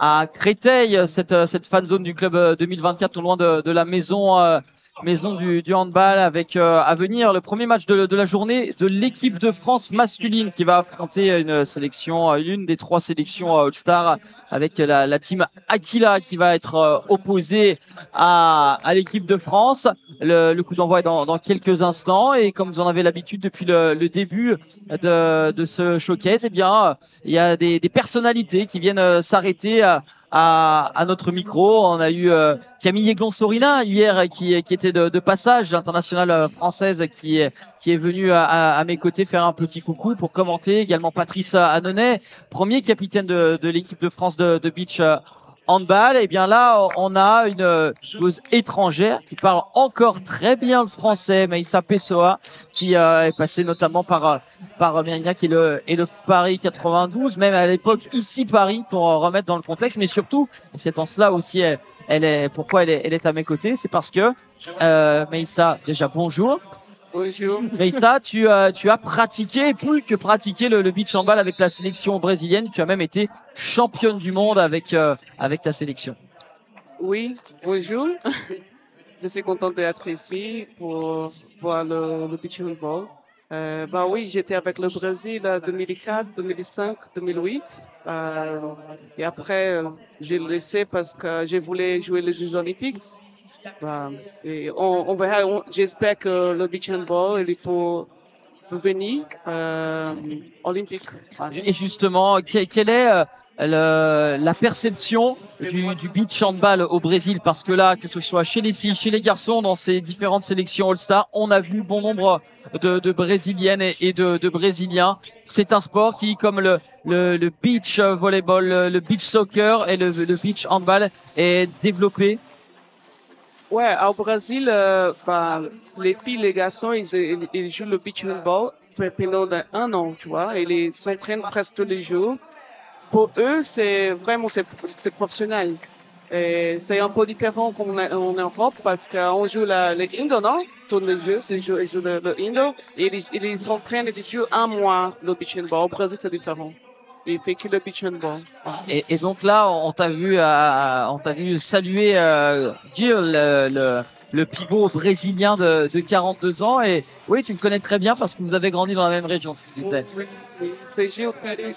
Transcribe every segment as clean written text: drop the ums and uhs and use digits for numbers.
à Créteil, cette fan zone du club 2024, non loin de la maison du handball, avec à venir le premier match de la journée de l'équipe de France masculine qui va affronter une sélection, l'une des 3 sélections All-Star, avec la team Aquila qui va être opposée à l'équipe de France. Le coup d'envoi est dans quelques instants, et comme vous en avez l'habitude depuis le début de ce showcase, eh bien il y a des personnalités qui viennent s'arrêter à notre micro. On a eu Camille Eglon-Sorina hier qui était de passage, l'internationale française qui est venue à mes côtés faire un petit coucou pour commenter. Également Patrice Annonay, premier capitaine de l'équipe de France de beach handball. Et bien là, on a une joueuse étrangère qui parle encore très bien le français, Maïssa Pessoa, qui est passée notamment par Mérignac et le Paris 92, même à l'époque ici Paris, pour remettre dans le contexte. Mais surtout, et c'est en cela aussi, pourquoi elle est à mes côtés, c'est parce que Maïssa, déjà bonjour. Bonjour. Maïssa, tu as pratiqué, plus que pratiqué le beach handball avec la sélection brésilienne. Tu as même été championne du monde avec ta sélection. Oui, bonjour. Je suis contente d'être ici pour voir le beach handball. Bah oui, j'étais avec le Brésil en 2004, 2005, 2008. Et après, j'ai laissé parce que je voulais jouer les Jeux Olympiques. Et on verra, j'espère que le beach handball il peut venir olympique. Et justement, quelle est la perception du beach handball au Brésil? Parce que là, que ce soit chez les filles, chez les garçons, dans ces différentes sélections All-Star, on a vu bon nombre de Brésiliennes et de Brésiliens. C'est un sport qui, comme le beach volleyball, le beach soccer et le beach handball, est développé. Ouais, au Brésil, les filles, les garçons, ils jouent le beach handball pendant 1 an, tu vois, et ils s'entraînent presque tous les jours. Pour eux, c'est vraiment, c'est professionnel. Et c'est un peu différent en Europe parce qu'on joue les Indo, non? Tous les jeux, ils jouent le Indo, et ils s'entraînent et ils jouent 1 mois le beach handball. Au Brésil, c'est différent. Il fait que le beach handball. Et donc là, on t'a vu saluer Gil, le pivot brésilien de 42 ans. Et oui, tu le connais très bien parce que vous avez grandi dans la même région. Oui. C'est Gil Pérez,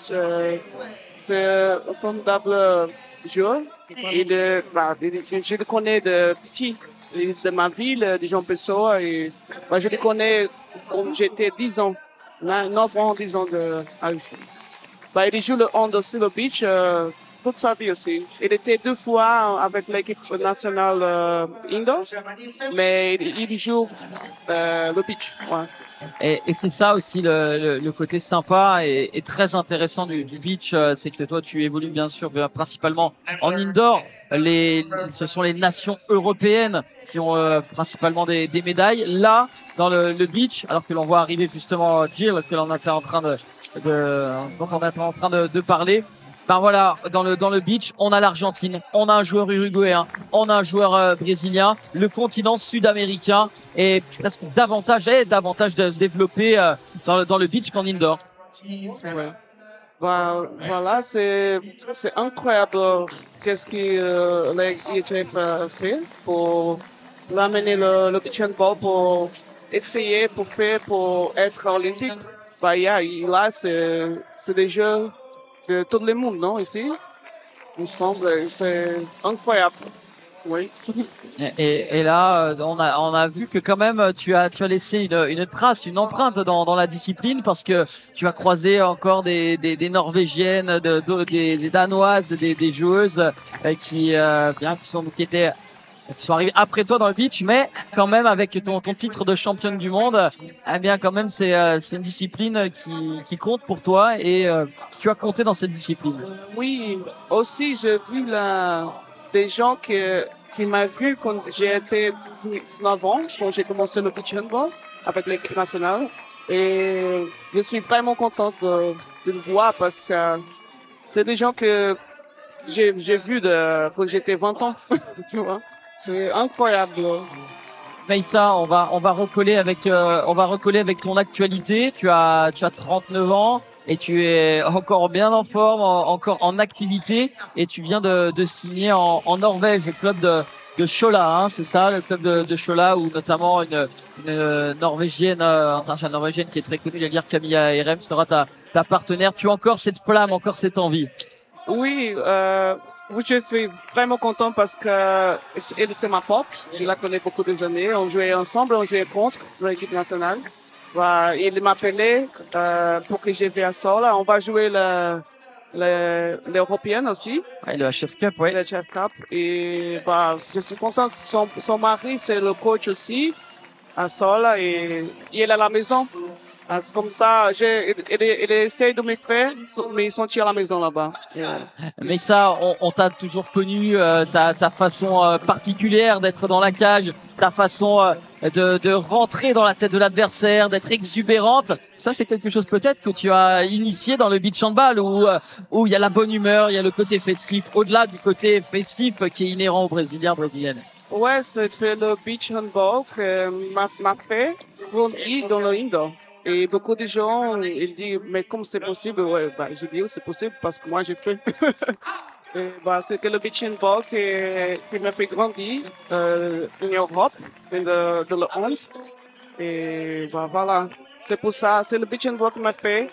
c'est un formidable joueur. Je le connais de petit, de ma ville, de Jean Pessoa. Et je le connais quand j'étais 10 ans, 9 ans, 10 ans de âge. Il joue le hand aussi, le beach, toute sa vie aussi. Il était 2 fois avec l'équipe nationale Indo, mais il joue le beach. Ouais. Et c'est ça aussi le côté sympa et très intéressant du beach, c'est que toi tu évolues bien sûr principalement en indoor. Ce sont les nations européennes qui ont principalement des médailles. Là, dans le beach, alors que l'on voit arriver justement Jill, que l'on était en train de parler. Ben voilà, dans le beach, on a l'Argentine, on a un joueur uruguayen, on a un joueur brésilien, le continent sud-américain est presque davantage développé dans le beach qu'en indoor. Ouais. Voilà, c'est incroyable qu'est-ce que l'IHF a fait pour ramener le beach handball, pour essayer, pour être olympique. Là, c'est des jeux de tout le monde, non, ici? Il me semble, c'est incroyable. Oui. Et là, on a vu que quand même tu as laissé une trace, une empreinte dans la discipline, parce que tu as croisé encore des Norvégiennes, des Danoises, des joueuses qui sont arrivés après toi dans le beach, mais quand même avec ton titre de championne du monde, eh bien quand même c'est une discipline qui compte pour toi, et tu as compté dans cette discipline. Oui, aussi j'ai vu des gens qui m'ont vu quand j'ai été 19 ans, quand j'ai commencé le beach handball avec l'équipe nationale, et je suis vraiment contente de le voir parce que c'est des gens que j'ai vu quand j'étais 20 ans, tu vois. C'est incroyable. Maïssa, on va recoller avec ton actualité. Tu as 39 ans. et tu es encore bien en forme, encore en activité, et tu viens de signer en Norvège, le club de Chola, hein, c'est ça, le club de Chola, où notamment une Norvégienne, internationale norvégienne qui est très connue, c'est-à-dire Camilla Erem sera ta partenaire. Tu as encore cette flamme, encore cette envie? Oui, oui, je suis vraiment content parce que c'est ma pote. Je la connais beaucoup des années. On jouait ensemble, on jouait contre l'équipe nationale. Voilà, il m'a appelé pour que je vienne à Sola. On va jouer l'Européenne aussi. Ouais, le HF Cup, oui. Le HF Cup. Et bah, je suis content. Son mari, c'est le coach aussi à Sola et il est à la maison. C'est comme ça, il essaie de me faire me sentir à la maison là-bas. Yeah. Mais ça, on t'a toujours connu, ta façon particulière d'être dans la cage, ta façon de rentrer dans la tête de l'adversaire, d'être exubérante. Ça, c'est quelque chose peut-être que tu as initié dans le beach handball où il y a la bonne humeur, il y a le côté festif, au-delà du côté festif qui est inhérent aux Brésiliennes. Ouais, c'était le beach handball qui m'a fait grandir dans le indoor. Et beaucoup de gens, ils disent, mais comment c'est possible? Ouais, bah, j'ai dit, c'est possible parce que moi, j'ai fait. Et, bah, c'était le beach handball qui m'a fait grandir, en Europe, dans le hand. Et, bah, voilà. C'est pour ça, c'est le beach handball qui m'a fait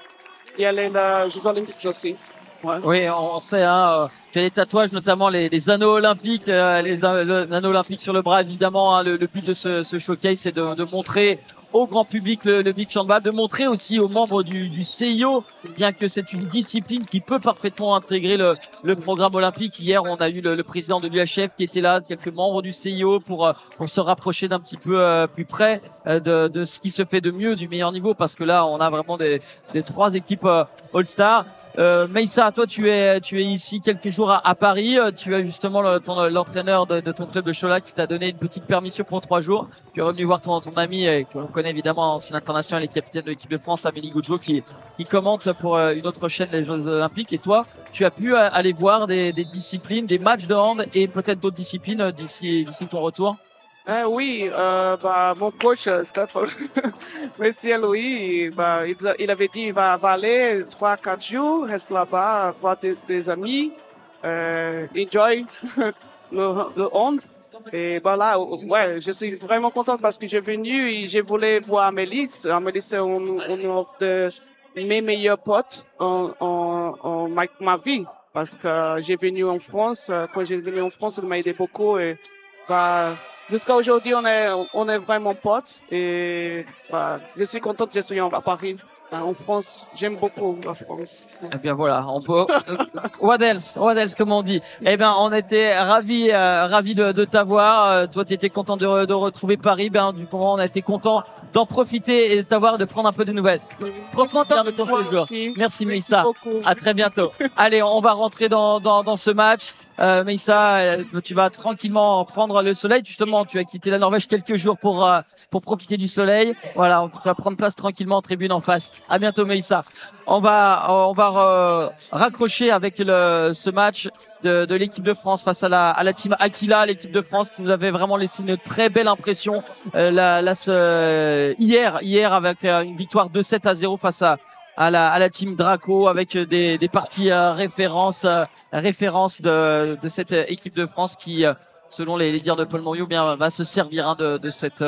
y aller aux Jeux Olympiques aussi. Ouais. Oui, on sait, hein, tu as les tatouages, notamment les anneaux olympiques, les anneaux olympiques sur le bras, évidemment, hein, le but de ce showcase, c'est de montrer au grand public le beach handball, de montrer aussi aux membres du CIO, bien que c'est une discipline qui peut parfaitement intégrer le programme olympique. Hier, on a eu le président de l'UHF qui était là, quelques membres du CIO pour se rapprocher d'un petit peu plus près de ce qui se fait de mieux, du meilleur niveau, parce que là, on a vraiment des 3 équipes All-Star. Meissa, toi, tu es ici quelques jours à Paris. Tu as justement l'entraîneur de ton club de Chola qui t'a donné une petite permission pour 3 jours. Tu es revenu voir ton ami qu'on connaît évidemment, ancien international et capitaine de l'équipe de France, Amélie Goudzo, qui commente pour une autre chaîne les Jeux Olympiques. Et toi, tu as pu aller voir des disciplines, des matchs de hand et peut-être d'autres disciplines d'ici ton retour? Oui, bah, mon coach, Stéphane, Monsieur Louis, bah, il avait dit, il va aller 3-4 jours, reste là-bas, voir tes amis, enjoy le hand. Et voilà, ouais, je suis vraiment contente parce que j'ai venu et je voulais voir Amélie. Amélie, c'est une de mes meilleurs potes en ma vie. Parce que j'ai venu en France, quand j'ai venu en France, elle m'a aidé beaucoup et, bah, jusqu'à aujourd'hui, on est vraiment potes et bah, je suis contente que je suis à Paris, en France. J'aime beaucoup la France. Eh bien voilà, on peut. What else, comme on dit. Eh bien, on était ravis de t'avoir. Toi, tu étais content de retrouver Paris. Ben du coup, on a été content d'en profiter et de t'avoir, de prendre un peu de nouvelles. Profite bien de ton séjour. Merci Meissa. À très bientôt. Allez, on va rentrer dans ce match. Meissa, tu vas tranquillement prendre le soleil. Justement, tu as quitté la Norvège quelques jours pour profiter du soleil. Voilà, on va prendre place tranquillement en tribune en face. À bientôt, Meissa. On va raccrocher avec ce match de l'équipe de France face à la team Aquila, l'équipe de France qui nous avait vraiment laissé une très belle impression hier avec une victoire 2-7-0 face à la team Draco, avec des parties références de cette équipe de France qui, selon les dires de Paul Moriot, bien va se servir de cette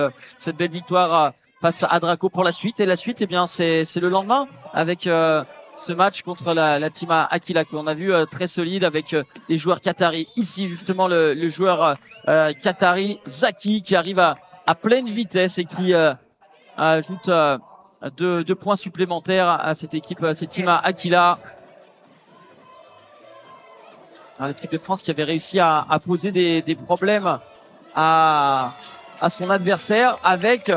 belle victoire face à Draco pour la suite. Et la suite, eh bien c'est le lendemain avec ce match contre la team Aquila qu'on a vu très solide avec des joueurs qataris. Ici justement le joueur qatari Zaki qui arrive à pleine vitesse et qui ajoute 2 points supplémentaires à cette équipe, à cette team Aquila. L'équipe de France qui avait réussi à poser des problèmes à son adversaire avec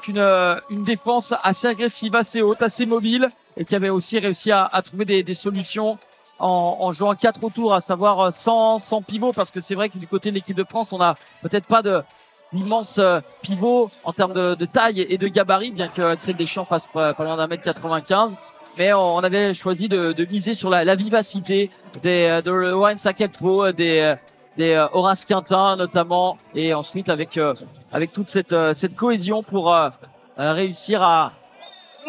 une défense assez agressive, assez haute, assez mobile, et qui avait aussi réussi à trouver des solutions en jouant 4 autour, à savoir sans pivot, parce que c'est vrai que du côté de l'équipe de France, on n'a peut-être pas d'immense pivot en termes de taille et de gabarit, bien que Axel Deschamps fasse pas loin d'1m95. Mais on avait choisi de miser sur la vivacité de Wayne Sakekpo, des Horace Quintin notamment, et ensuite avec toute cette cohésion pour réussir à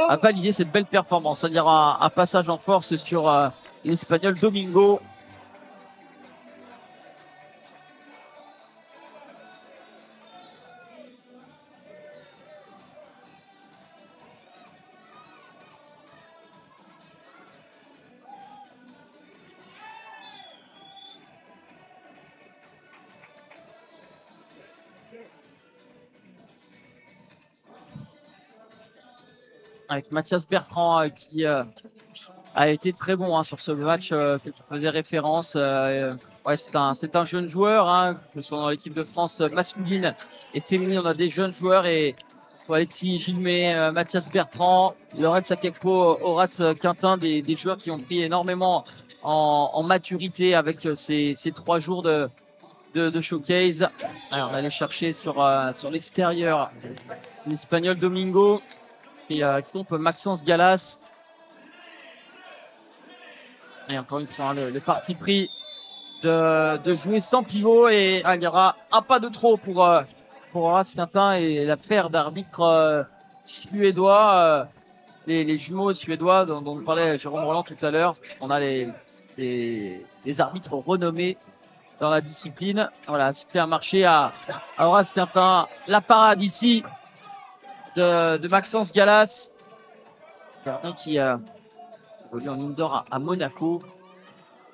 a validé cette belle performance, c'est-à-dire un passage en force sur l'Espagnol Domingo. Avec Mathias Bertrand qui a été très bon sur ce match que tu faisais référence. Ouais, c'est un jeune joueur, que ce soit dans l'équipe de France masculine et féminine, on a des jeunes joueurs et Alexis Gilmet, Mathias Bertrand, Lorenz Sakekpo, Horace Quintin, des joueurs qui ont pris énormément en maturité avec ces 3 jours de showcase. Alors, on va aller chercher sur l'extérieur l'Espagnol Domingo et qui trompe Maxence Galas. Et encore une fois, le parti pris de jouer sans pivot et il y aura un pas de trop pour Horace Quintin et la paire d'arbitres suédois, les jumeaux suédois dont nous parlait Jérôme Roland tout à l'heure. On a les arbitres renommés dans la discipline. Voilà, c'était un marché à Horace Quintin. La parade ici de Maxence Galas, qui évolue en indoor à Monaco.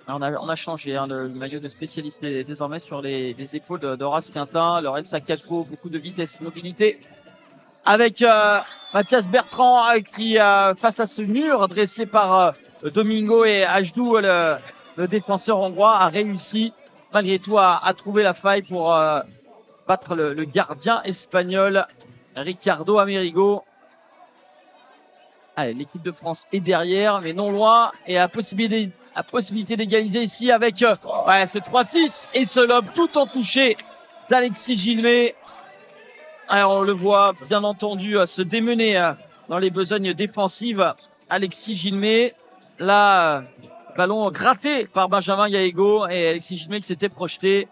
On a changé le maillot de spécialiste est désormais sur les épaules d'Horace Quintin. Lorenz Sakekpo, beaucoup de vitesse et mobilité. Avec Mathias Bertrand qui face à ce mur dressé par Domingo et Ajdou, le défenseur hongrois, a réussi malgré tout à trouver la faille pour battre le gardien espagnol Ricardo Amerigo. Allez, l'équipe de France est derrière, mais non loin, et a possibilité d'égaliser ici avec ce 3-6 et ce lob tout en touché d'Alexis Gilmet. Alors, on le voit bien entendu se démener dans les besognes défensives. Alexis Gilmet, là, ballon gratté par Benjamin Gallego et Alexis Gilmet qui s'était projeté.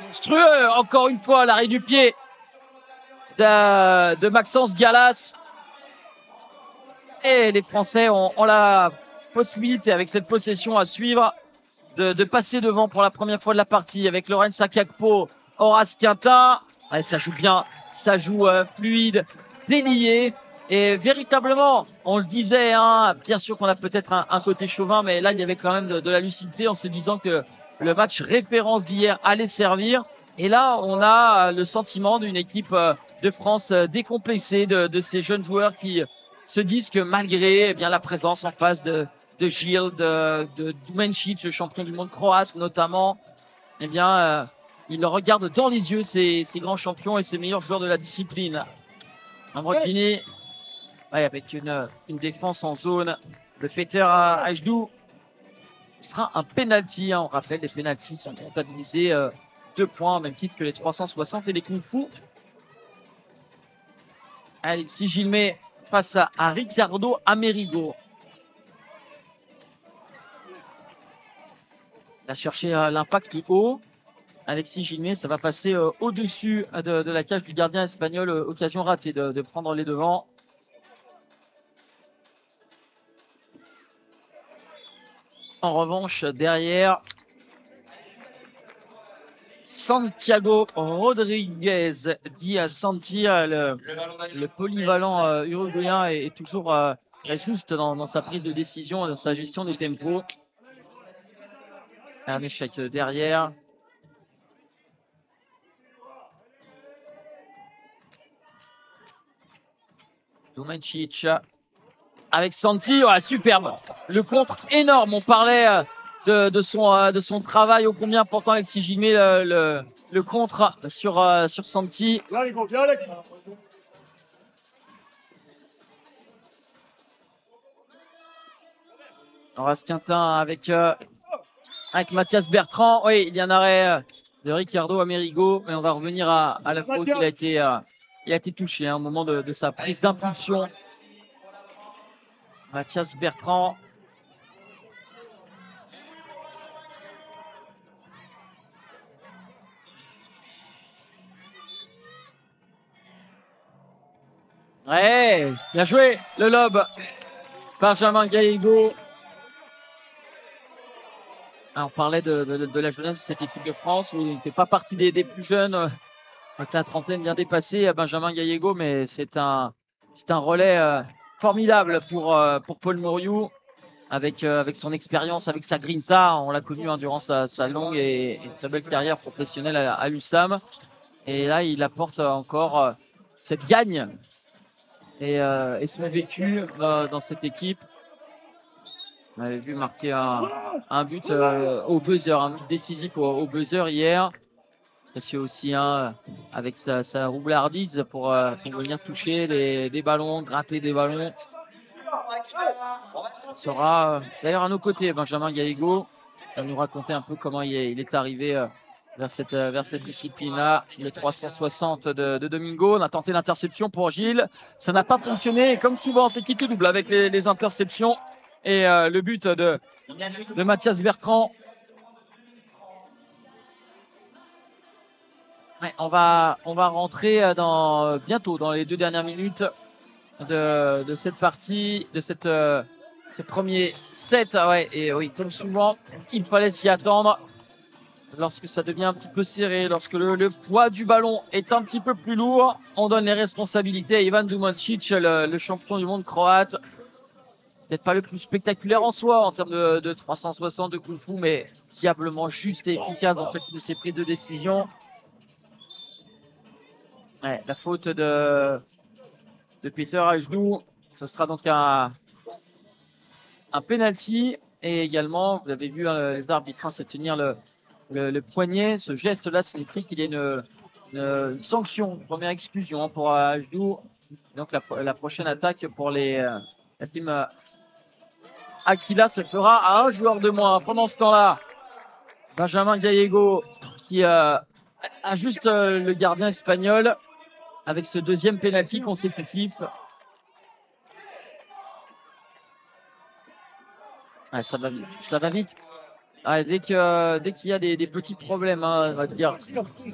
Monstrueux, encore une fois, l'arrêt du pied de Maxence Galas. Et les Français ont la possibilité, avec cette possession à suivre, de passer devant pour la première fois de la partie avec Lorenz Sakekpo, Horace Quintin. Ouais, ça joue bien, ça joue fluide, délié. Et véritablement, on le disait, bien sûr qu'on a peut-être un côté chauvin, mais là, il y avait quand même de la lucidité en se disant que le match référence d'hier allait servir. Et là, on a le sentiment d'une équipe de France décomplexée de ces jeunes joueurs qui se disent que malgré bien la présence en face de Gilles, de Dumencic, le champion du monde croate notamment, ils le regardent dans les yeux, ces grands champions et ces meilleurs joueurs de la discipline. Ambrogini, avec une défense en zone, le fêteur à Ajdou. Ce sera un penalty, on rappelle, les penalties sont comptabilisés 2 points, au même titre que les 360 et les kung-fu. Alexis Gilmet face à Ricardo Amerigo. Il a cherché l'impact haut. Alexis Gilmet, ça va passer au-dessus de la cage du gardien espagnol. Occasion ratée de prendre les devants. En revanche, derrière, Santiago Rodriguez, dit à Santi, le polyvalent uruguayen est toujours très juste dans sa prise de décision et dans sa gestion des tempos. Un échec derrière. Dumencic avec Santi, superbe. Le contre énorme. On parlait de son travail ô combien important Alexis Gilmet, le contre sur Santi. Horace Quintin avec Mathias Bertrand. Oui, il y a un arrêt de Ricardo Amerigo, mais on va revenir à la faute. Il a été touché au moment de sa prise d'impulsion. Mathias Bertrand. Ouais, bien joué, le lob. Benjamin Gallego. Ah, on parlait de la jeunesse de cette équipe de France où il ne fait pas partie des plus jeunes. Avec la trentaine bien dépassée, Benjamin Gallego, mais c'est un relais formidable pour Paul Mouriou avec son expérience, avec sa grinta. On l'a connu durant sa longue et très belle carrière professionnelle à l'USAM. Et là, il apporte encore cette gagne et son vécu dans cette équipe. On avait vu marquer un but au buzzer, un but décisif au buzzer hier. Précieux aussi avec sa roublardise pour venir toucher des ballons, gratter des ballons. Il sera d'ailleurs à nos côtés, Benjamin Gallego. Il va nous raconter un peu comment il est arrivé vers cette discipline-là. Le 360 de Domingo. On a tenté l'interception pour Gilles. Ça n'a pas fonctionné. Et comme souvent, c'est qui tout double avec les interceptions. Et le but de Mathias Bertrand. Ouais, on va rentrer bientôt dans les 2 dernières minutes de cette partie, de ce premier set. Ouais, et oui, comme souvent, il fallait s'y attendre. Lorsque ça devient un petit peu serré, lorsque le poids du ballon est un petit peu plus lourd, on donne les responsabilités à Ivan Dumancic, le champion du monde croate. Peut-être pas le plus spectaculaire en soi en termes de 360 de kung fu, mais diablement juste et efficace dans chacune de ses prises de décision. Ouais, la faute de Peter à genoux. Ce sera donc un penalty. Et également, vous avez vu les arbitres se tenir le poignet. Ce geste-là signifie qu'il y a une sanction, une première exclusion pour genoux. Donc la prochaine attaque pour la team Aquila se fera à un joueur de moins. Pendant ce temps-là, Benjamin Gallego qui ajuste le gardien espagnol avec ce deuxième penalty consécutif. Ouais, ça va vite. Ça va vite. Ouais, dès qu'il y a des petits problèmes, on va dire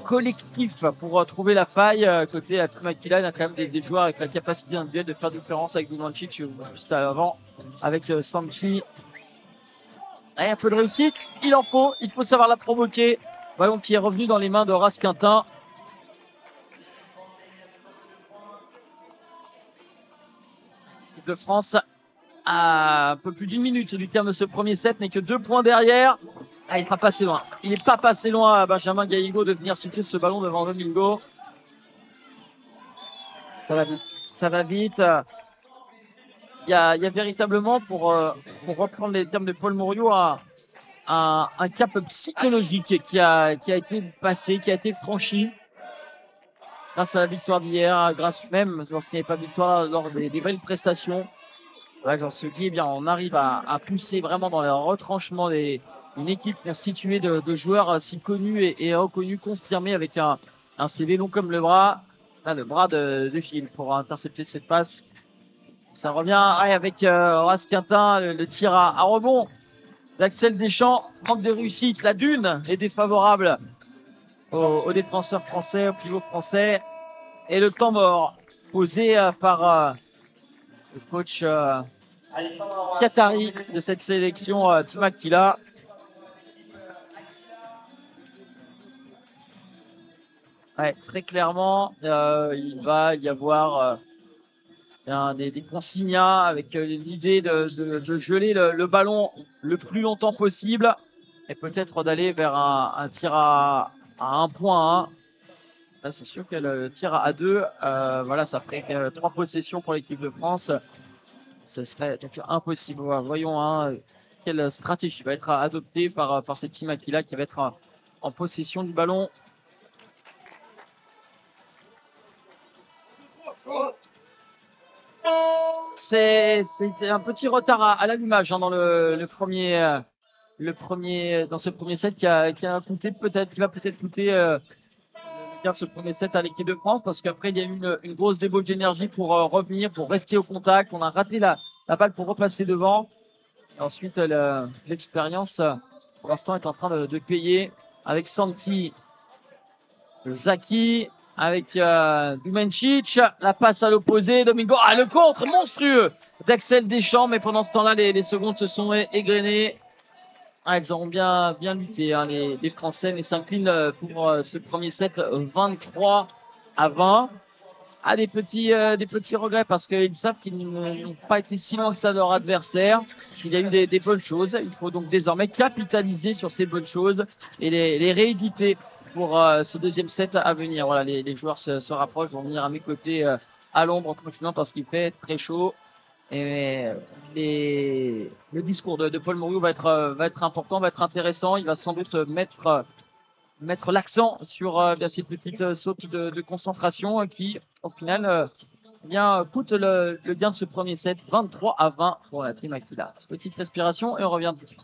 collectifs pour trouver la faille côté Team Aquila, il y a quand même des joueurs avec la capacité individuelle de faire différence avec Dumancic juste avant avec Sanchi. Ouais, un peu de réussite, il faut savoir la provoquer. Ballon qui est revenu dans les mains de Horace Quintin. L'équipe de France à un peu plus d'1 minute du terme de ce premier set, n'est que 2 points derrière. Ah, il n'est pas passé loin. Il n'est pas passé loin à Benjamin Gallego de venir souffler ce ballon devant Domingo. Ça va vite. Ça va vite. Il y a véritablement, pour reprendre les termes de Paul Mouriou, un cap psychologique qui a été passé, qui a été franchi grâce à la victoire d'hier, grâce même, lorsqu'il n'y avait pas de victoire, lors des belles prestations. Ouais, j'en se dis, eh bien, on arrive à pousser vraiment dans le retranchement une équipe constituée de joueurs si connus et reconnus, confirmés avec un CV long comme le bras. Là, le bras de Gilles pour intercepter cette passe. Ça revient avec Horace Quintin, le tir à rebond d'Axel Deschamps. Manque de réussite. La dune est défavorable aux défenseurs français, au pivot français. Et le temps mort posé par le coach qatari de cette sélection Team Aquila. Ouais, très clairement, il va y avoir des consignes avec l'idée de geler le ballon le plus longtemps possible et peut-être d'aller vers un tir à 1 point. Là, c'est sûr que le tir à 2, voilà, ça ferait 3 possessions pour l'équipe de France. Ce serait donc impossible. Voilà, voyons quelle stratégie va être adoptée par cette Team Aquila qui va être en possession du ballon. C'est un petit retard à l'allumage dans le premier dans ce premier set qui va peut-être coûter ce premier set à l'équipe de France parce qu'après il y a eu une grosse débauche d'énergie pour revenir, pour rester au contact. On a raté la balle pour repasser devant. Et ensuite l'expérience pour l'instant est en train de payer avec Santi, Zaki avec Dumencic, la passe à l'opposé, Domingo, le contre monstrueux d'Axel Deschamps, mais pendant ce temps-là, les secondes se sont égrenées. Ils auront bien lutté, hein, les Français, mais s'inclinent pour ce premier set 23-20. Des petits regrets parce qu'ils savent qu'ils n'ont pas été si loin que ça de leur adversaire. Il y a eu des bonnes choses. Il faut donc désormais capitaliser sur ces bonnes choses et les rééditer pour ce deuxième set à venir. Voilà, les joueurs se rapprochent, vont venir à mes côtés à l'ombre tranquillement parce qu'il fait très chaud. Et le discours de Paul Mouriou va être important, va être intéressant. Il va sans doute mettre l'accent sur bien ces petites sautes de concentration qui, au final, coûtent le gain de ce premier set, 23-20 pour la Team Aquila. Petite respiration et on revient tout de suite.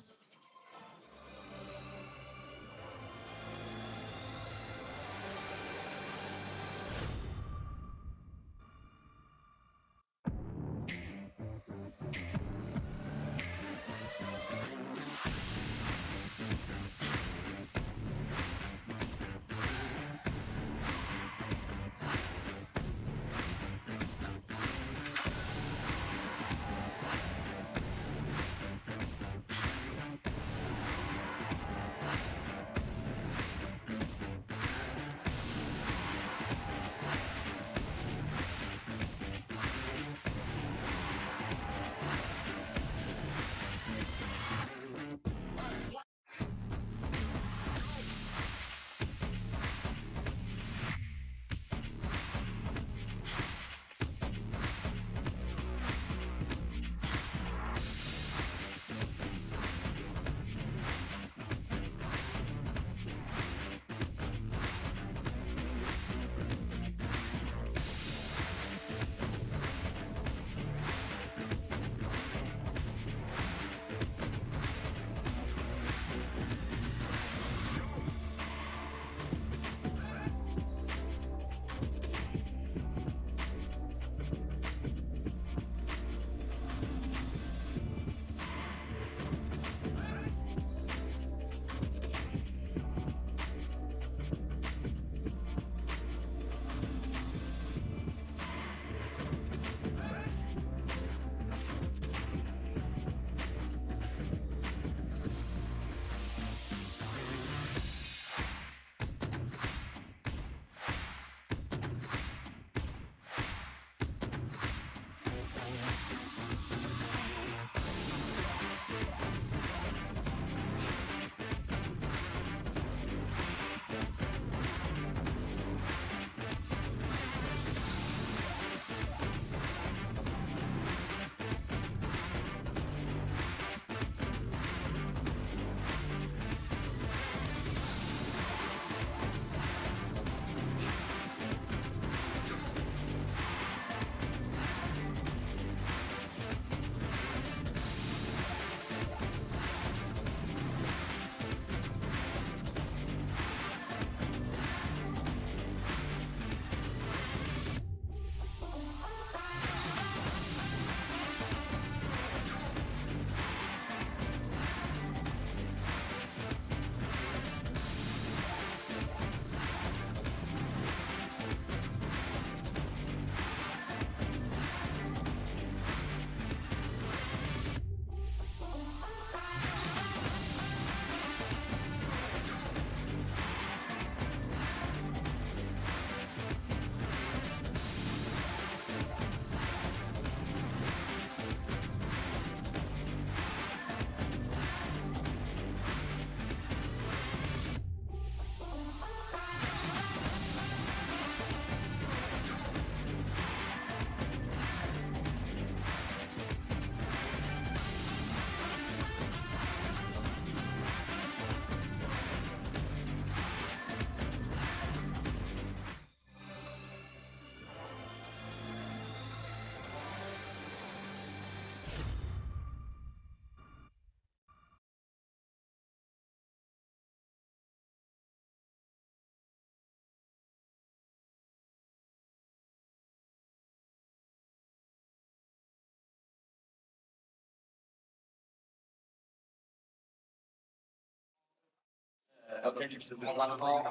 Après, tu te prends maintenant.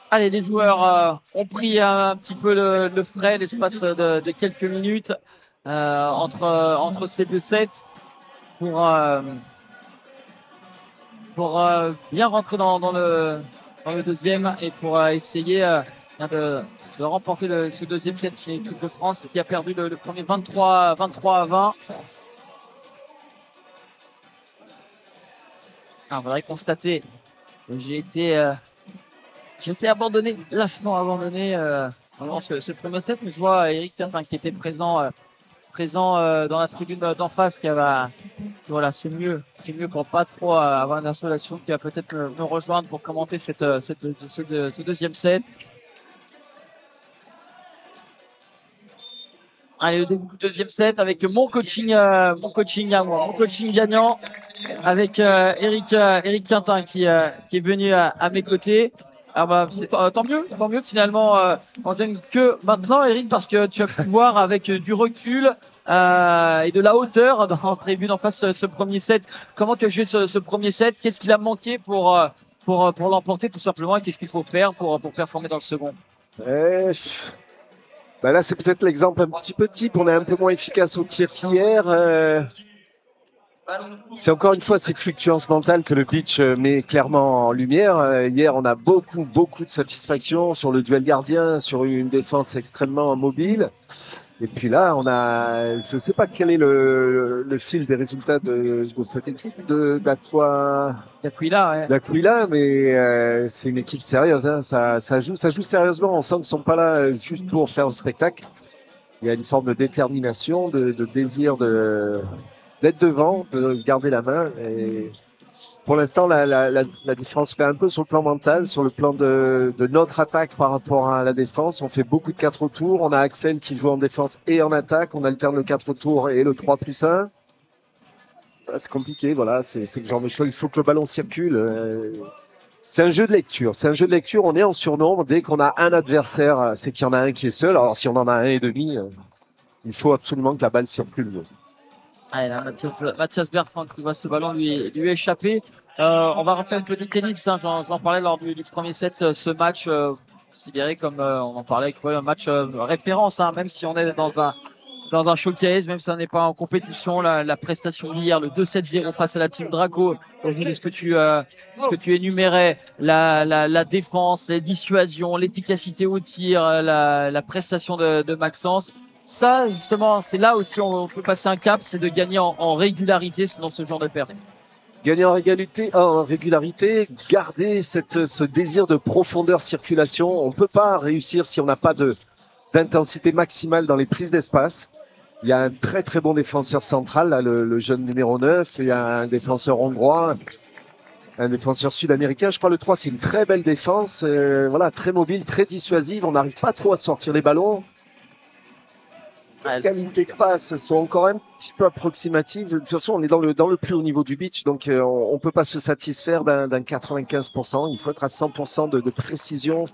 Allez, les joueurs ont pris un petit peu le frais l'espace de quelques minutes entre ces deux sets pour bien rentrer dans le deuxième et pour essayer de remporter ce deuxième set chez l'équipe de France qui a perdu le premier 23-20. Alors, faudrait constater que j'ai été abandonné, lâchement abandonné pendant ce premier set. Mais je vois Eric Quintin qui était présent dans la tribune d'en face voilà, c'est mieux pour pas trop avoir une installation qui va peut-être me rejoindre pour commenter ce deuxième set. Allez, le début du deuxième set avec mon coaching gagnant avec Eric Quintin qui est venu à mes côtés. Ah bah tant mieux finalement. On gagne que maintenant, Eric, parce que tu as pu voir avec du recul et de la hauteur dans la tribune en face ce premier set. Comment tu as joué ce premier set? Qu'est-ce qu'il a manqué pour l'emporter tout simplement, et qu'est-ce qu'il faut faire pour performer dans le second? Ben là, c'est peut-être l'exemple un petit peu type. On est un peu moins efficace au tir qu'hier. C'est encore une fois ces fluctuations mentales que le pitch met clairement en lumière. Hier, on a beaucoup de satisfaction sur le duel gardien, sur une défense extrêmement mobile. Et puis là, je sais pas quel est le fil des résultats de cette équipe d'Aquila, mais c'est une équipe sérieuse. Hein. Ça joue sérieusement. On sent qu'ils sont pas là juste pour faire un spectacle. Il y a une forme de détermination, de désir d'être devant, de garder la main. Et pour l'instant, la différence fait un peu sur le plan mental, sur le plan de notre attaque par rapport à la défense. On fait beaucoup de 4 tours. On a Axel qui joue en défense et en attaque. On alterne le 4 tours et le 3+1. C'est compliqué, voilà. C'est le genre de choix. Il faut que le ballon circule. C'est un jeu de lecture. On est en surnombre. Dès qu'on a un adversaire, c'est qu'il y en a un qui est seul. Alors, si on en a un et demi, il faut absolument que la balle circule. Allez, là, Mathias Bertrand qui voit ce ballon lui échapper. On va refaire une petite ellipse. Hein. J'en parlais lors du premier set. Ce match considéré comme on en parlait, un match référence. Hein, même si on est dans un showcase, même si on n'est pas en compétition. La prestation d'hier, le 2-7-0 face à la team Draco. Au vu de ce que tu énumérais, la défense, les dissuasions, l'efficacité au tir, la prestation de Maxence. Ça, justement, c'est là aussi on peut passer un cap, c'est de gagner en régularité dans ce genre de perte. Gagner en régularité, garder ce désir de profondeur circulation. On peut pas réussir si on n'a pas d'intensité maximale dans les prises d'espace. Il y a un très très bon défenseur central, là, le jeune numéro 9. Il y a un défenseur hongrois, un défenseur sud-américain. Je crois le 3, c'est une très belle défense. Voilà, très mobile, très dissuasive. On n'arrive pas trop à sortir les ballons. Les qualités de passe sont encore un petit peu approximatives. De toute façon, on est dans le plus haut niveau du beach, donc on peut pas se satisfaire d'un 95%. Il faut être à 100% de précision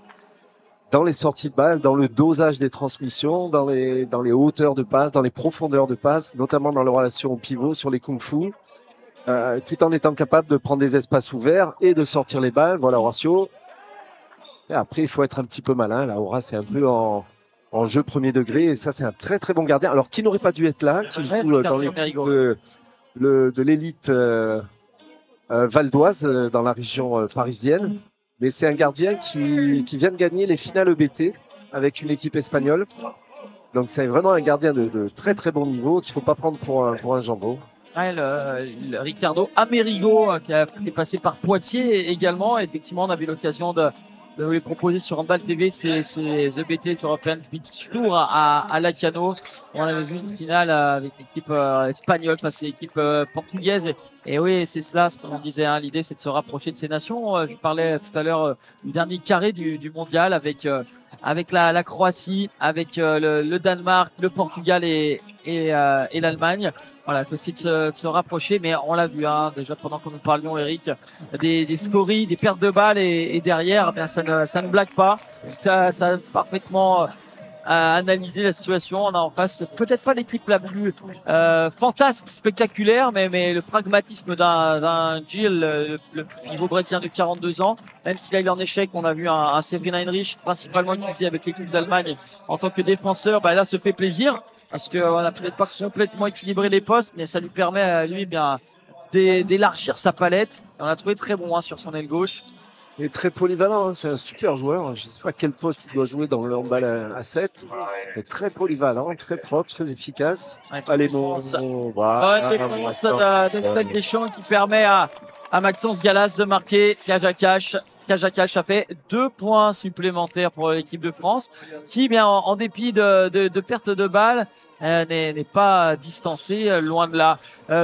dans les sorties de balle, dans le dosage des transmissions, dans les hauteurs de passe, dans les profondeurs de passe, notamment dans la relation au pivot sur les kung-fu, tout en étant capable de prendre des espaces ouverts et de sortir les balles. Voilà Horacio. Et après, il faut être un petit peu malin. Là, Horace, c'est un peu en jeu premier degré, et ça c'est un très très bon gardien, alors qui n'aurait pas dû être là, qui joue dans l'équipe de l'élite valdoise dans la région parisienne, mais c'est un gardien qui vient de gagner les finales EBT avec une équipe espagnole, donc c'est vraiment un gardien de très très bon niveau qu'il ne faut pas prendre pour un jambon. Ouais, le Ricardo Amerigo qui est passé par Poitiers également. Effectivement, on avait l'occasion de vous les proposer sur Handball TV, c'est EBT, c'est European Beach Tour à Lacano. On avait vu une finale avec l'équipe espagnole face à l'équipe portugaise. Et oui, c'est cela, ce qu'on disait. Hein, l'idée, c'est de se rapprocher de ces nations. Je parlais tout à l'heure du dernier carré du mondial avec la Croatie, avec le Danemark, le Portugal et l'Allemagne. Voilà, faut essayer de se rapprocher, mais on l'a vu, hein, déjà pendant que nous parlions, Eric, des scories, des pertes de balles et derrière, bien ça ne blague pas. T'as parfaitement à analyser la situation. On a en face peut-être pas l'équipe la plus fantasque, spectaculaire, mais le pragmatisme d'un Gilles, le pivot brésilien de 42 ans. Même s'il a eu en échec, on a vu un Severin Heinrich principalement utilisé avec l'équipe d'Allemagne en tant que défenseur. Bah là, se fait plaisir parce qu'on n'a peut-être pas complètement équilibré les postes, mais ça lui permet à lui bien d'élargir sa palette. On a trouvé très bon sur son aile gauche. Il est très polyvalent, hein. C'est un super joueur. Je ne sais pas à quel poste il doit jouer dans le handball à 7. Il est très polyvalent, très propre, très efficace. Allez, défense de Deschamps qui permet à Maxence Galas de marquer. Kajakash a fait 2 points supplémentaires pour l'équipe de France qui, bien en dépit de perte de balles, n'est pas distancé, loin de là.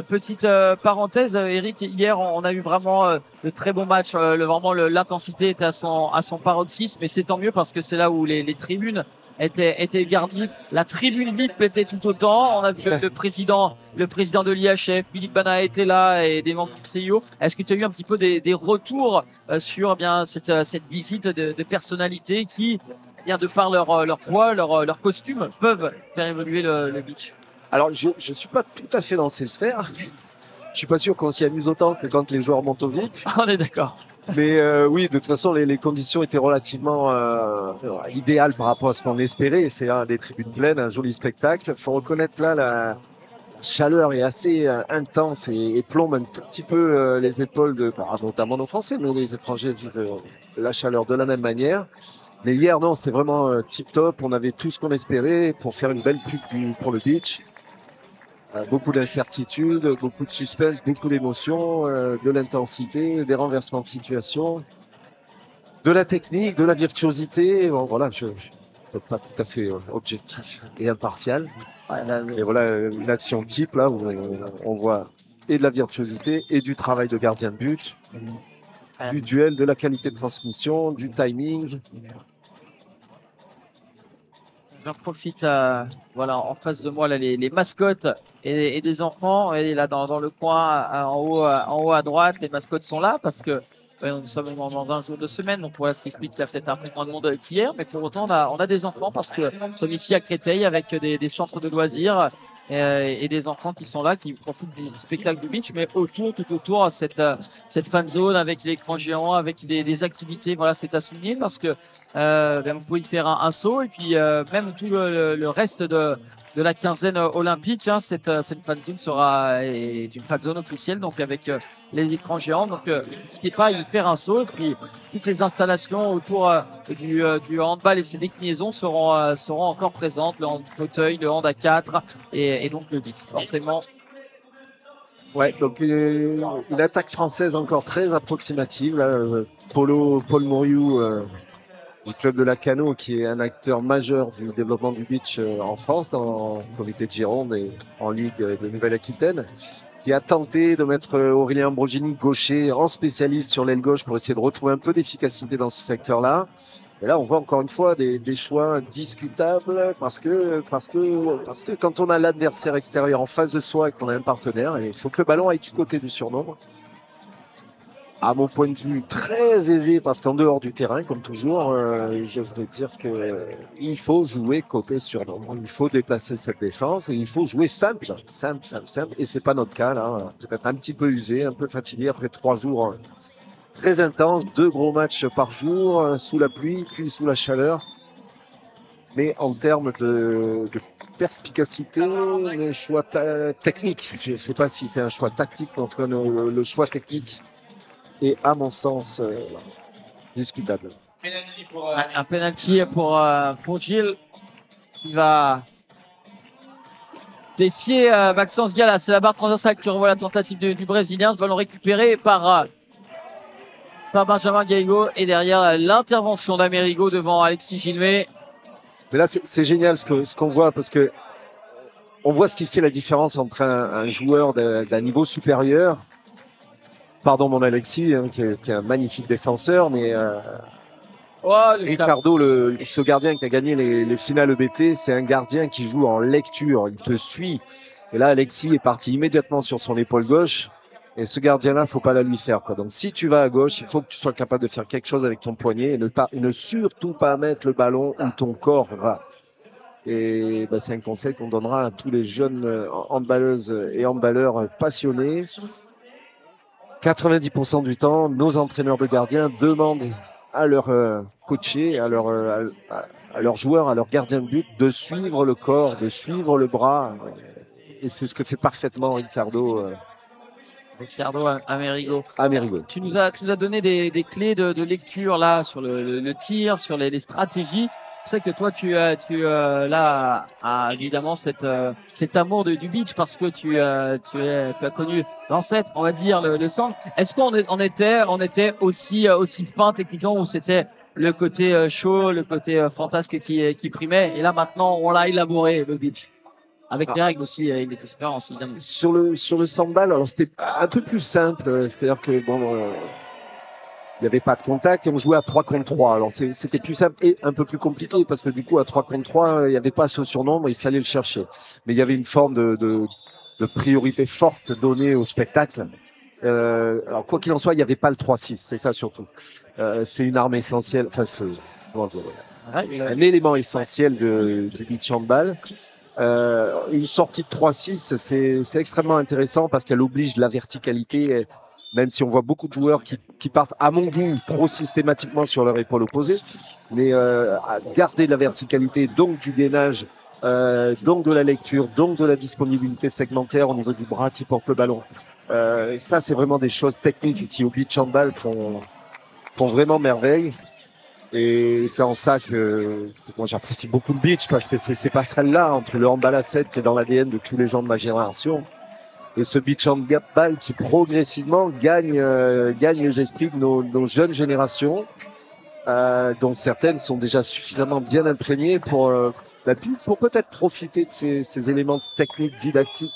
Petite parenthèse, Eric, hier on a eu vraiment de très bons matchs. Vraiment l'intensité était à son paroxysme, et c'est tant mieux parce que c'est là où les tribunes étaient garnies. La tribune VIP était tout autant. On a vu le président de l'IHF, Philippe Bana, était là, et des membres du CIO. Est-ce que tu as eu un petit peu des retours sur bien cette visite de personnalités qui, bien de par leur poids, leur costume, peuvent faire évoluer le beach? Alors, je suis pas tout à fait dans ces sphères. Je suis pas sûr qu'on s'y amuse autant que quand les joueurs montent au VIP. On est d'accord. Mais oui, de toute façon, les conditions étaient relativement idéales par rapport à ce qu'on espérait. C'est des tribunes pleines, un joli spectacle. Faut reconnaître là, la chaleur est assez intense et plombe un tout petit peu les épaules notamment nos Français, mais les étrangers vivent la chaleur de la même manière. Mais hier, non, c'était vraiment tip top. On avait tout ce qu'on espérait pour faire une belle pub pour le beach. Beaucoup d'incertitudes, beaucoup de suspense, beaucoup d'émotions, de l'intensité, des renversements de situation, de la technique, de la virtuosité. Bon, voilà, je suis pas tout à fait objectif et impartial. Et voilà une action type là où on voit et de la virtuosité et du travail de gardien de but, du duel, de la qualité de transmission, du timing. J'en profite, voilà, en face de moi là, les mascottes et des enfants, et là dans le coin en haut à droite, les mascottes sont là parce que nous sommes dans un jour de semaine, donc voilà ce qui explique qu'il y a peut-être un peu moins de monde qu'hier, mais pour autant on a des enfants parce que nous sommes ici à Créteil avec des centres de loisirs et des enfants qui sont là, qui profitent du spectacle du beach, mais tout autour cette fan zone avec l'écran géant, avec des activités. Voilà, c'est à souligner parce que vous pouvez y faire un saut, et puis même tout le reste de la quinzaine olympique, cette fan zone est une fan zone officielle, donc avec les écrans géants. Donc n'hésitez pas à y faire un saut, et puis toutes les installations autour du handball et ses déclinaisons seront encore présentes, le hand fauteuil, le hand à 4 et donc le beach, forcément. Ouais, donc une attaque française encore très approximative là, Paul Mouriou du club de la Cano, qui est un acteur majeur du développement du beach en France, dans le comité de Gironde et en Ligue de Nouvelle-Aquitaine, qui a tenté de mettre Aurélien Ambrogini gaucher en spécialiste sur l'aile gauche pour essayer de retrouver un peu d'efficacité dans ce secteur-là. Et là, on voit encore une fois des choix discutables parce que quand on a l'adversaire extérieur en face de soi et qu'on a un partenaire, il faut que le ballon aille du côté du surnombre. À mon point de vue, très aisé parce qu'en dehors du terrain, comme toujours, j'oserais dire que il faut jouer côté surnombre. Il faut déplacer cette défense et il faut jouer simple. Et c'est pas notre cas là. Peut-être un petit peu usé, un peu fatigué après 3 jours très intenses, 2 gros matchs par jour, sous la pluie puis sous la chaleur. Mais en termes de perspicacité, le choix technique, je ne sais pas si c'est un choix tactique entre le choix technique et à mon sens discutable. Un penalty pour Gilles qui va défier Maxence Galas. C'est la barre transversale qui revoit la tentative du Brésilien. Le ballon récupéré par Benjamin Gaigo, et derrière l'intervention d'Amérigo devant Alexis Gilmet. Mais là c'est génial ce qu'on voit, parce que on voit ce qui fait la différence entre un joueur d'un niveau supérieur. Pardon mon Alexis, qui est un magnifique défenseur, mais Ricardo, ce gardien qui a gagné les finales EBT, c'est un gardien qui joue en lecture, il te suit. Et là, Alexis est parti immédiatement sur son épaule gauche, et ce gardien-là, faut pas la lui faire, quoi. Donc si tu vas à gauche, il faut que tu sois capable de faire quelque chose avec ton poignet et ne surtout pas mettre le ballon où ton corps va. Et bah, c'est un conseil qu'on donnera à tous les jeunes handballeuses et handballeurs passionnés. 90% du temps, nos entraîneurs de gardiens demandent à leur coacher, à leurs joueurs, à leurs gardiens de but de suivre le corps, de suivre le bras. Et c'est ce que fait parfaitement Ricardo Amerigo. Amerigo. Tu nous as donné des clés de lecture là sur le tir, sur les stratégies. Je sais que toi tu là as évidemment cet amour du beach parce que tu as connu l'ancêtre, on va dire le centre. Est-ce qu'on était aussi fin techniquement ou c'était le côté chaud, le côté fantasque qui primait et là maintenant on l'a élaboré le beach avec les règles aussi et les différences évidemment. Sur le sandball, alors c'était un peu plus simple, c'est-à-dire que bon il n'y avait pas de contact et on jouait à 3 contre 3. Alors c'était plus simple et un peu plus compliqué parce que du coup à 3 contre 3, il n'y avait pas ce surnombre, il fallait le chercher. Mais il y avait une forme de priorité forte donnée au spectacle. Alors quoi qu'il en soit, il n'y avait pas le 3-6, c'est ça surtout. C'est une arme essentielle, enfin c'est un élément essentiel du beach handball. Une sortie de 3-6, c'est extrêmement intéressant parce qu'elle oblige la verticalité. Même si on voit beaucoup de joueurs qui partent, à mon goût, trop systématiquement sur leur épaule opposée, mais à garder la verticalité, donc du gainage, donc de la lecture, donc de la disponibilité segmentaire au niveau du bras qui porte le ballon. Ça, c'est vraiment des choses techniques qui, au beach handball, font vraiment merveille. Et c'est en ça que moi j'apprécie beaucoup le beach, parce que c'est ces passerelles-là entre le handball à 7 qui est dans l'ADN de tous les gens de ma génération, et ce beach handball qui progressivement gagne les esprits de nos jeunes générations, dont certaines sont déjà suffisamment bien imprégnées pour peut-être profiter de ces éléments techniques didactiques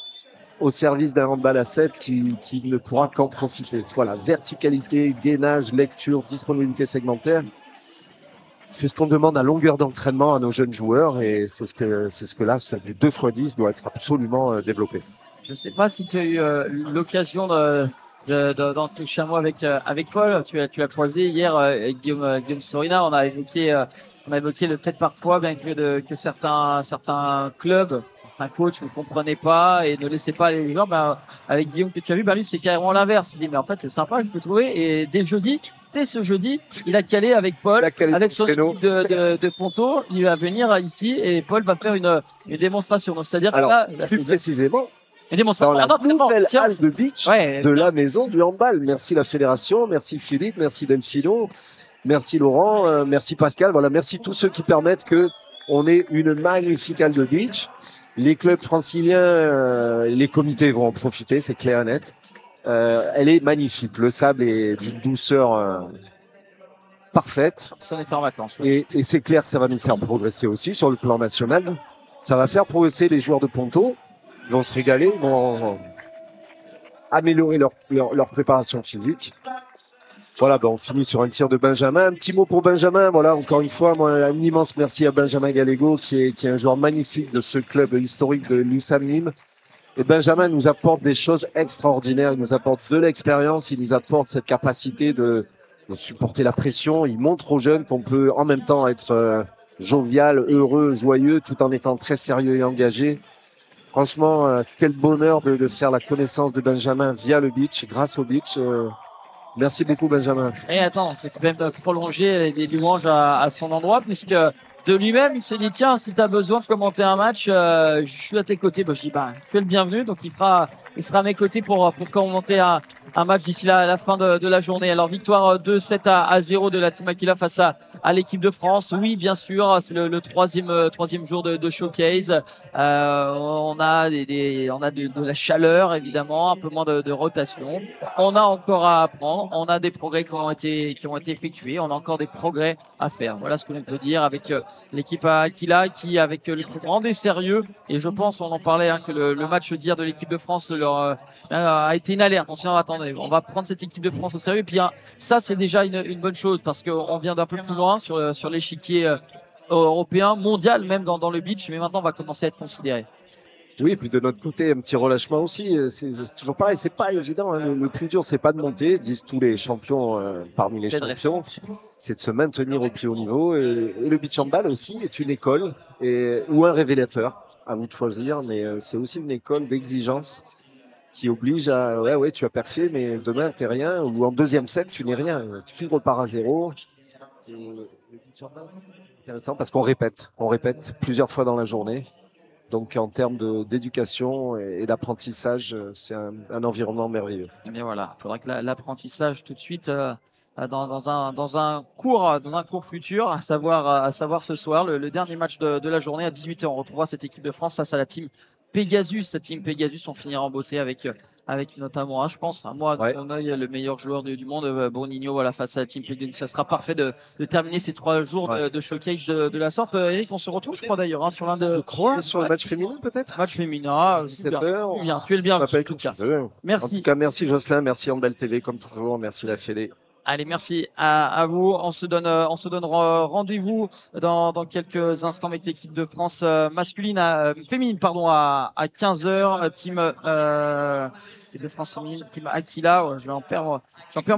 au service d'un handball à 7 qui ne pourra qu'en profiter. Voilà, verticalité, gainage, lecture, disponibilité segmentaire. C'est ce qu'on demande à longueur d'entraînement à nos jeunes joueurs, et c'est ce que là, du 2x10 doit être absolument développé. Je sais pas si tu as eu l'occasion d'en toucher un mot avec Paul. Tu l'as croisé hier avec Guillaume Sorina. On a évoqué le fait parfois bien que certains clubs, certains coachs ne comprenaient pas et ne laissaient pas les joueurs. Avec Guillaume que tu as vu, lui c'est carrément l'inverse. Il dit mais en fait c'est sympa, je peux trouver. Et dès ce jeudi, il a calé avec Paul, avec son équipe de Ponto. Il va venir ici et Paul va faire une démonstration. Donc c'est-à-dire alors, que là, plus précisément, dans la nouvelle halle de beach de la maison du handball. Merci la fédération, merci Philippe, merci Delphino, merci Laurent, merci Pascal. Voilà, merci tous ceux qui permettent que on ait une magnifique halle de beach. Les clubs franciliens, les comités vont en profiter, c'est clair et net. Elle est magnifique. Le sable est d'une douceur parfaite. Ça n'est pas en vacances. Et c'est clair que ça va nous faire progresser aussi sur le plan national. Ça va faire progresser les joueurs de Ponto. Ils vont se régaler, ils vont améliorer leur préparation physique. Voilà, on finit sur un tir de Benjamin. Un petit mot pour Benjamin. Voilà, encore une fois, moi, un immense merci à Benjamin Gallego, qui est un joueur magnifique de ce club historique de l'USAM Nîmes. Et Benjamin nous apporte des choses extraordinaires. Il nous apporte de l'expérience, il nous apporte cette capacité de supporter la pression. Il montre aux jeunes qu'on peut en même temps être jovial, heureux, joyeux, tout en étant très sérieux et engagé. Franchement, quel bonheur de faire la connaissance de Benjamin via le beach, grâce au beach. Merci beaucoup, Benjamin. Et attends, c'est même prolonger les louanges à son endroit, puisque de lui-même, il s'est dit, tiens, si tu as besoin de commenter un match, je suis à tes côtés. Je dis, tu es le bienvenu. Donc, il sera à mes côtés pour commenter un match d'ici la fin de la journée. Alors, victoire 2-7 à 0 de la Team Aquila face à l'équipe de France. Oui, bien sûr, c'est le troisième jour de showcase. On a de la chaleur, évidemment, un peu moins de rotation. On a encore à apprendre. On a des progrès qui ont été effectués. On a encore des progrès à faire. Voilà ce que l'on peut dire avec l'équipe Aquila qui, avec le plus grand des sérieux, et je pense, on en parlait, que le match d'hier de l'équipe de France a été une alerte. Attendez, on va prendre cette équipe de France au sérieux. Et puis ça, c'est déjà une bonne chose, parce qu'on vient d'un peu plus loin sur l'échiquier européen, mondial même dans le beach, mais maintenant on va commencer à être considéré. Oui, puis de notre côté, un petit relâchement aussi. C'est toujours pareil, c'est pas évident. Hein. Le plus dur, c'est pas de monter, disent tous les champions parmi les C'est de champions. C'est de se maintenir au plus haut niveau. Et le beach handball aussi est une école ou un révélateur, à vous de choisir. Mais c'est aussi une école d'exigence qui oblige à ouais, tu as parfait, mais demain t'es rien. Ou en deuxième set, tu n'es rien. Tu repars à zéro. Et le beach handball, c'est intéressant parce qu'on répète plusieurs fois dans la journée. Donc en termes d'éducation et d'apprentissage, c'est un environnement merveilleux. Eh bien voilà, il faudra que l'apprentissage tout de suite dans un cours futur, à savoir ce soir, le dernier match de la journée à 18h. On retrouvera cette équipe de France face à la team Pegasus. La team Pegasus, on finira en beauté avec notamment, je pense, moi, de mon œil, le meilleur joueur du monde, Boninho, voilà, face à la team Pegasus. Ça sera parfait de terminer ces 3 jours de showcase de la sorte. Eric, on se retrouve, je crois d'ailleurs, sur l'un de. Je crois, sur le match féminin peut-être. Match féminin, 17h. Tu es le bienvenu. En tout cas. Merci. En tout cas, merci Jocelyn, merci Handball TV comme toujours, merci la Fédé. Allez, merci à vous. On se donne rendez-vous dans quelques instants avec l'équipe de France féminine, à 15h. Team de France féminine, team Aquila. Ouais, j'en perds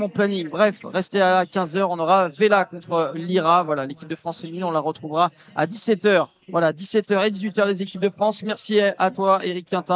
mon planning. Bref, restez à 15h. On aura Vela contre Lyra. Voilà, l'équipe de France féminine, on la retrouvera à 17h. Voilà, 17h et 18h les équipes de France. Merci à toi, Eric Quintin.